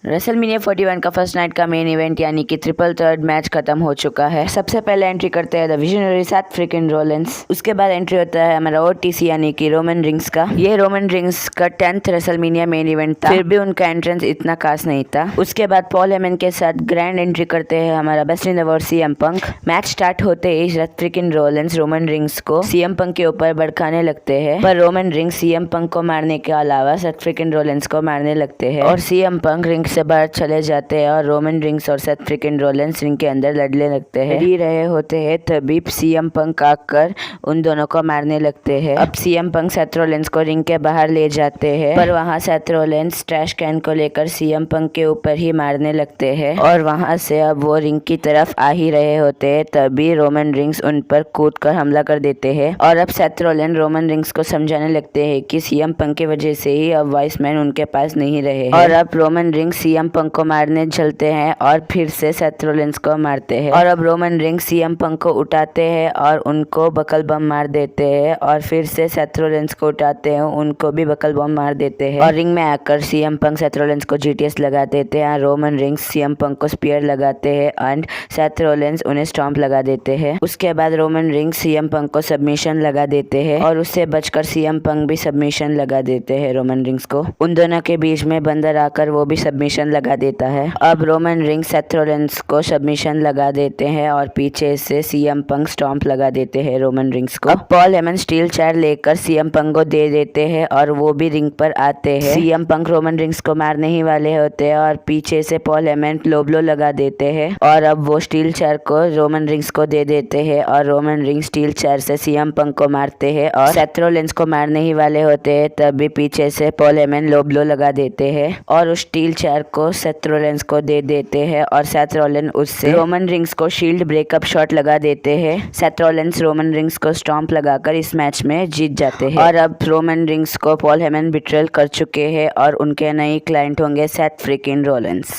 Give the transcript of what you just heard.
WrestleMania 41 का first night का main event यानी कि ट्रिपल थर्ड मैच खत्म हो चुका है। सबसे पहले एंट्री करते हैं the visionary Seth freaking Rollins. उसके बाद एंट्री होता है हमारा ओटीसी यानी कि रोमन रिंग्स का। ये रोमन रिंग्स का 10th रेसलमेनिया मेन इवेंट था, फिर भी उनका एंट्रेंस इतना खास नहीं था। उसके बाद पॉल हेमन के साथ ग्रैंड एंट्री करते हैं हमारा best in the world CM Punk. Match start होते ही Seth freaking Rollins Roman Reigns को सीएम पंक के ऊपर भड़काने लगते हैं, पर रोमन रिंग्स सीएम पंक को मारने के अलावा सेथ फ्रीकिंग रोलिंस को मारने लगते हैं और सीएम पंक रिंग से बाहर चले जाते हैं और रोमन रिंग्स और सेथ फ्रीकिंग रोलिंस रिंग के अंदर लड़ने लगते हैं। लड़ रहे होते हैं तभी सीएम पंक आकर उन दोनों को मारने लगते हैं। अब सीएम पंक सेथ रोलिंस को रिंग के बाहर ले जाते हैं, पर वहां सेथ रोलिंस ट्रैश कैन को लेकर सीएम पंक के ऊपर ही मारने लगते हैं और वहां से अब वो रिंग की तरफ आ ही रहे होते हैं तभी रोमन रिंग्स उन पर कूद कर हमला कर देते हैं और अब सेथ रोलिंस रोमन रिंग्स को समझाने लगते हैं कि सीएम पंक की वजह से ही अब वाइस मैन उनके पास नहीं रहे और अब रोमन रिंग्स सीएम पंक को मारने चलते हैं और फिर से सेथ रोलिंस को मारते हैं और अब रोमन रिंग्स सीएम पंक को उठाते हैं और उनको बकल बम मार देते हैं और फिर से सेथ रोलिंस को उठाते हैं, उनको भी बकल बम मार देते हैं और रिंग में आकर सीएम पंक सेथ रोलिंस को जीटीएस लगा देते हैं। रोमन रिंग्स सीएम पंक को स्पीयर लगाते हैं एंड सेथ रोलिंस उन्हें स्टॉम्प लगा देते हैं। उसके बाद रोमन रिंग्स सीएम पंक को सबमिशन लगा देते हैं और उससे बचकर सीएम पंक भी सबमिशन लगा देते हैं रोमन रिंग्स को। उन दोनों के बीच में बंदर आकर वो भी सबमिशन लगा देता है। अब रोमन रिंग्स सेथ रोलिंस को सबमिशन लगा देते हैं और पीछे से सीएम पंक स्टॉम्प लगा देते हैं रोमन रिंग्स को। अब पॉल हेमन स्टील चेयर लेकर सीएम पंक को दे देते हैं और वो भी रिंग पर आते हैं। सीएम पंक रोमन रिंग्स को मारने ही वाले होते हैं और पीछे से पॉल हेमन लो ब्लो लगा देते हैं और अब वो स्टील चेयर को रोमन रिंग्स को दे देते हैं और रोमन रिंग्स स्टील चेयर से सीएम पंक को मारते हैं और सेथ रोलिंस को मारने ही वाले होते हैं तभी पीछे से पॉल हेमन लो ब्लो लगा देते हैं और उस स्टील चेयर को सेथ रोलिंस को दे देते हैं और सेथ रोलिंस उससे रोमन रिंग्स को शील्ड ब्रेकअप शॉट लगा देते हैं। सेथ रोलिंस रोमन रिंग्स को स्टॉम्प लगाकर इस मैच में जीत जाते हैं और अब रोमन रिंग्स को पॉल हेमन बिट्रेल कर चुके हैं और उनके नए क्लाइंट होंगे सेथ फ्रीकिंग रोलिंस।